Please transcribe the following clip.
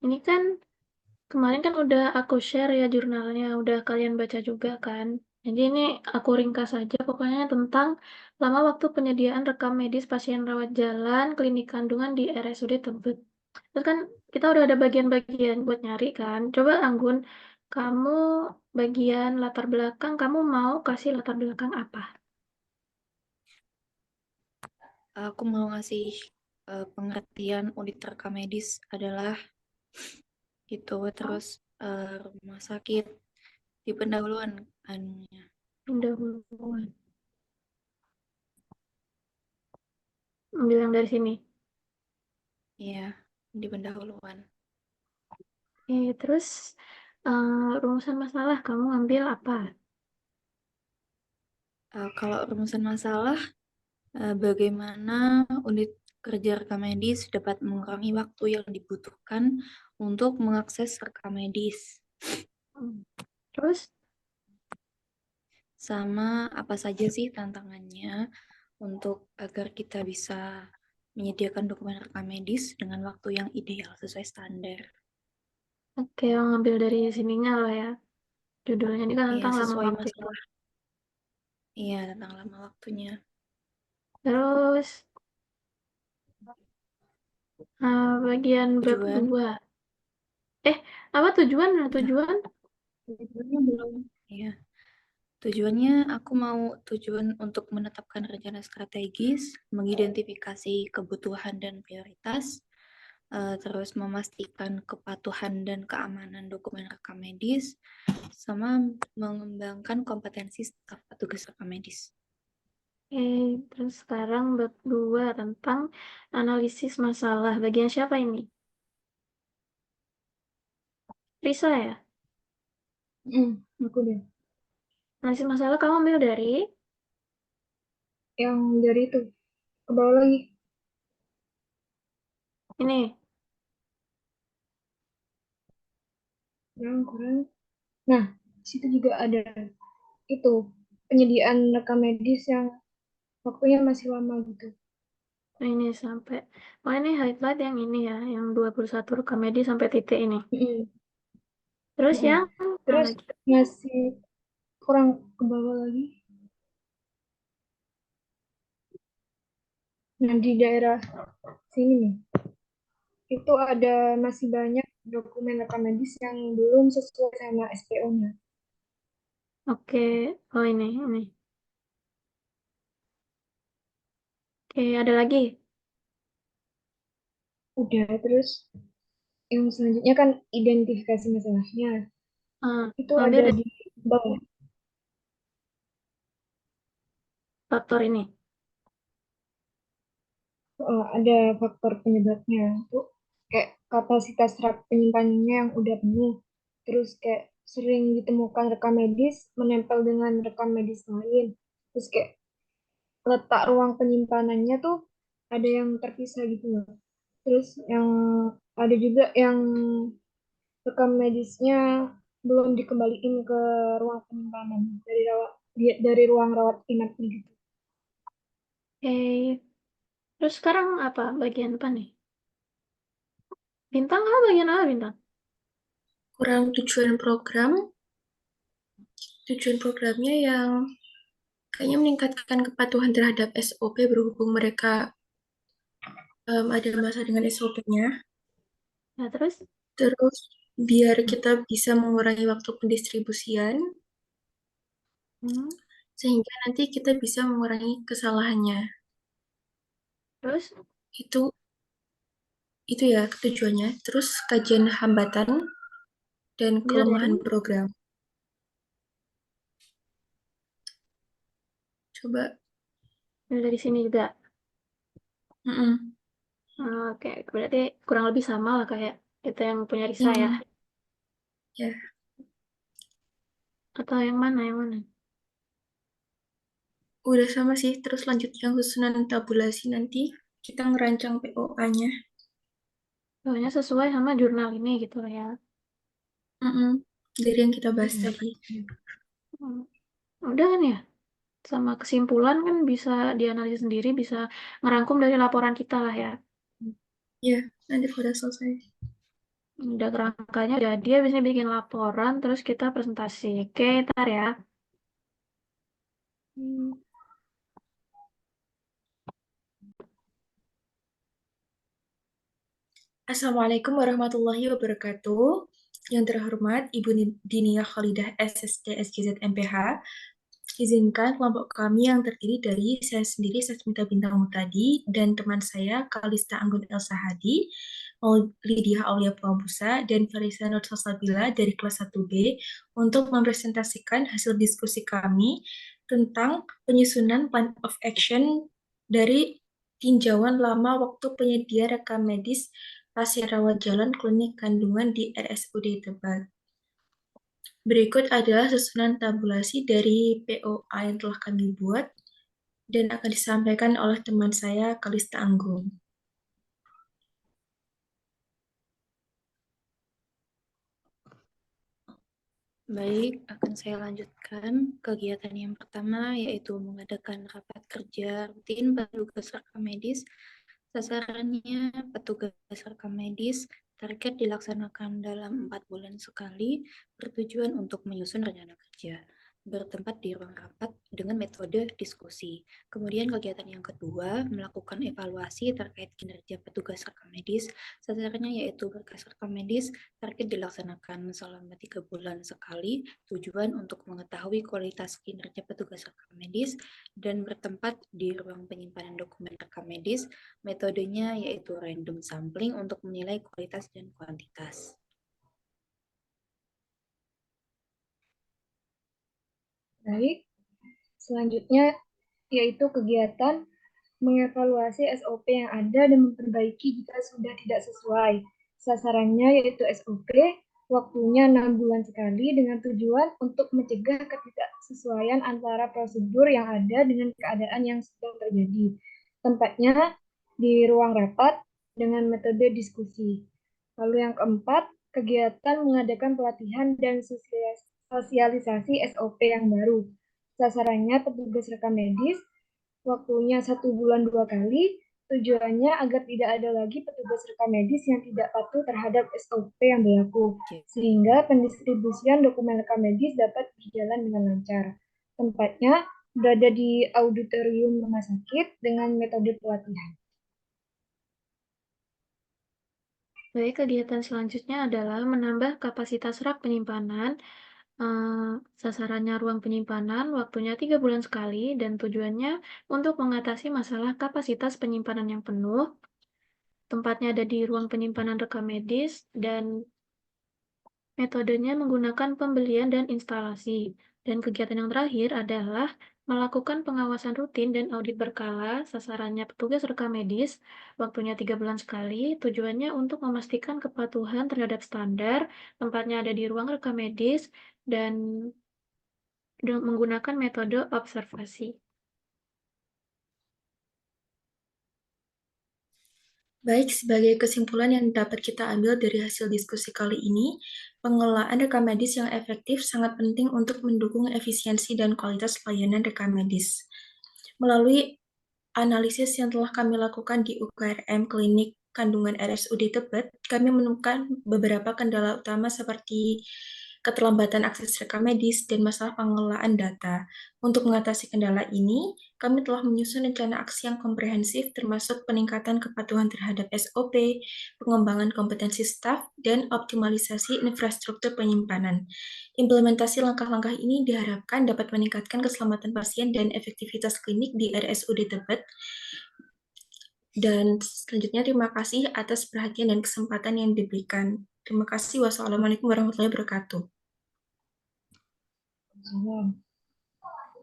Ini kan kemarin kan udah aku share ya jurnalnya, udah kalian baca juga kan. Jadi ini aku ringkas saja pokoknya tentang lama waktu penyediaan rekam medis pasien rawat jalan klinik kandungan di RSUD Tebet. Terus kan kita udah ada bagian-bagian buat nyari kan. Coba Anggun, kamu bagian latar belakang, kamu mau kasih latar belakang apa? Aku mau ngasih pengertian unit rekam medis adalah gitu, terus rumah sakit di pendahuluan anunya. Pendahuluan. Ambil yang dari sini. Iya, di pendahuluan. Terus rumusan masalah kamu ambil apa? Kalau rumusan masalah, bagaimana unit kerja rekam medis dapat mengurangi waktu yang dibutuhkan untuk mengakses rekam medis, Hmm. Terus, sama apa saja sih tantangannya untuk agar kita bisa menyediakan dokumen rekam medis dengan waktu yang ideal sesuai standar. oke, ngambil dari sininya lah ya. Judulnya ini kan Iya, tentang lama sesuai waktu itu. masalah. Iya, tentang lama waktunya. Terus, bagian bab Tujuan, 2. Apa tujuan? nah, Tujuan? tujuannya belum. Iya, tujuannya aku mau tujuan untuk menetapkan rencana strategis, mengidentifikasi kebutuhan dan prioritas, terus memastikan kepatuhan dan keamanan dokumen rekam medis, sama mengembangkan kompetensi staf petugas rekam medis. Terus sekarang bab 2 tentang analisis masalah. Bagian siapa ini? Risa ya? Aku deh. Analisis masalah kamu ambil dari? Yang dari itu ke bawah lagi, Ini. kurang. Nah, di situ juga ada itu penyediaan rekam medis yang waktunya masih lama gitu. Ini sampai. Oh ini highlight yang ini ya. Yang 21 rekam medis sampai titik ini. Mm-mm. Terus Mm-mm. yang mana Terus lagi? masih kurang ke bawah lagi. Nah, di daerah sini nih, itu ada masih banyak dokumen rekam medis yang belum sesuai sama SPO-nya. Oke. Oh ini. Oke, ada lagi. Udah, terus yang selanjutnya kan identifikasi masalahnya. Itu Ambil ada dari di bawah. faktor ini. Ada faktor penyebabnya tuh kayak kapasitas rak penyimpanannya yang udah penuh, terus kayak sering ditemukan rekam medis menempel dengan rekam medis lain, terus kayak letak ruang penyimpanannya tuh ada yang terpisah gitu loh, terus yang ada juga yang rekam medisnya belum dikembaliin ke ruang penyimpanan dari ruang rawat inapnya gitu. Oke. Terus sekarang apa? Bagian apa nih? Bintang apa bagian apa bintang? Kurang tujuan programnya yang kayaknya meningkatkan kepatuhan terhadap SOP berhubung mereka ada masalah dengan SOP-nya. Nah, terus? Terus biar kita bisa mengurangi waktu pendistribusian Hmm, sehingga nanti kita bisa mengurangi kesalahannya. terus? Itu itu ya tujuannya. Terus kajian hambatan dan Ambil kelemahan dari? program. Coba. Ambil dari sini juga. Mm-mm. Oke, berarti kurang lebih sama lah kayak itu yang punya Risa ya. Hmm, ya, Atau yang mana? Yang mana? udah sama sih. Terus lanjut yang susunan tabulasi nanti kita ngerancang POA-nya. Pokoknya sesuai sama jurnal ini gitu lah ya. Mm-mm. Dari yang kita bahas Hmm. tadi. Hmm, Udah kan ya? Sama kesimpulan kan bisa dianalisis sendiri, bisa ngerangkum dari laporan kita lah ya. Ya, nanti udah selesai. Udah kerangkanya jadi, habis ini bikin laporan, terus kita presentasi. Oke, ntar ya. Assalamualaikum warahmatullahi wabarakatuh. Yang terhormat Ibu Dinia Khalidah SSD SGZ MPH, izinkan kelompok kami yang terdiri dari saya sendiri, Sasmita Bintang Mutadi, dan teman saya, Kalista Anggun Elsa Hadi, Lydia Aulia Puabusa, dan Farisa Nur Salsabila dari kelas 1B untuk mempresentasikan hasil diskusi kami tentang penyusunan plan of action dari tinjauan lama waktu penyedia rekam medis pasien rawat jalan klinik kandungan di RSUD Tebet. Berikut adalah susunan tabulasi dari POA yang telah kami buat dan akan disampaikan oleh teman saya, Kalista Anggun. Baik, akan saya lanjutkan. Kegiatan yang pertama yaitu mengadakan rapat kerja rutin petugas rekam medis. Sasarannya petugas rekam medis, target dilaksanakan dalam 4 bulan sekali, bertujuan untuk menyusun rencana kerja, bertempat di ruang rapat dengan metode diskusi. Kemudian kegiatan yang kedua, melakukan evaluasi terkait kinerja petugas rekam medis. Sasarannya yaitu berkas rekam medis, target dilaksanakan selama 3 bulan sekali, tujuan untuk mengetahui kualitas kinerja petugas rekam medis dan bertempat di ruang penyimpanan dokumen rekam medis. Metodenya yaitu random sampling untuk menilai kualitas dan kuantitas. Baik, selanjutnya yaitu kegiatan mengevaluasi SOP yang ada dan memperbaiki jika sudah tidak sesuai. Sasarannya yaitu SOP, waktunya 6 bulan sekali dengan tujuan untuk mencegah ketidaksesuaian antara prosedur yang ada dengan keadaan yang sedang terjadi. Tempatnya di ruang rapat dengan metode diskusi. Lalu yang keempat, kegiatan mengadakan pelatihan dan sosialisasi SOP yang baru. Sasarannya petugas rekam medis, waktunya 1 bulan 2 kali, tujuannya agar tidak ada lagi petugas rekam medis yang tidak patuh terhadap SOP yang berlaku, sehingga pendistribusian dokumen rekam medis dapat berjalan dengan lancar. Tempatnya berada di auditorium rumah sakit dengan metode pelatihan. Baik, kegiatan selanjutnya adalah menambah kapasitas rak penyimpanan. Sasarannya ruang penyimpanan, waktunya 3 bulan sekali, dan tujuannya untuk mengatasi masalah kapasitas penyimpanan yang penuh. Tempatnya ada di ruang penyimpanan rekam medis, dan metodenya menggunakan pembelian dan instalasi. Dan kegiatan yang terakhir adalah melakukan pengawasan rutin dan audit berkala. Sasarannya petugas rekam medis, waktunya 3 bulan sekali. Tujuannya untuk memastikan kepatuhan terhadap standar. Tempatnya ada di ruang rekam medis dan menggunakan metode observasi. Baik, sebagai kesimpulan yang dapat kita ambil dari hasil diskusi kali ini, pengelolaan rekam medis yang efektif sangat penting untuk mendukung efisiensi dan kualitas pelayanan rekam medis. Melalui analisis yang telah kami lakukan di UKRM Klinik Kandungan RSUD Tebet, kami menemukan beberapa kendala utama seperti keterlambatan akses rekam medis dan masalah pengelolaan data. Untuk mengatasi kendala ini, kami telah menyusun rencana aksi yang komprehensif termasuk peningkatan kepatuhan terhadap SOP, pengembangan kompetensi staf, dan optimalisasi infrastruktur penyimpanan. Implementasi langkah-langkah ini diharapkan dapat meningkatkan keselamatan pasien dan efektivitas klinik di RSUD Tebet. Dan selanjutnya terima kasih atas perhatian dan kesempatan yang diberikan. Terima kasih. Wassalamualaikum warahmatullahi wabarakatuh.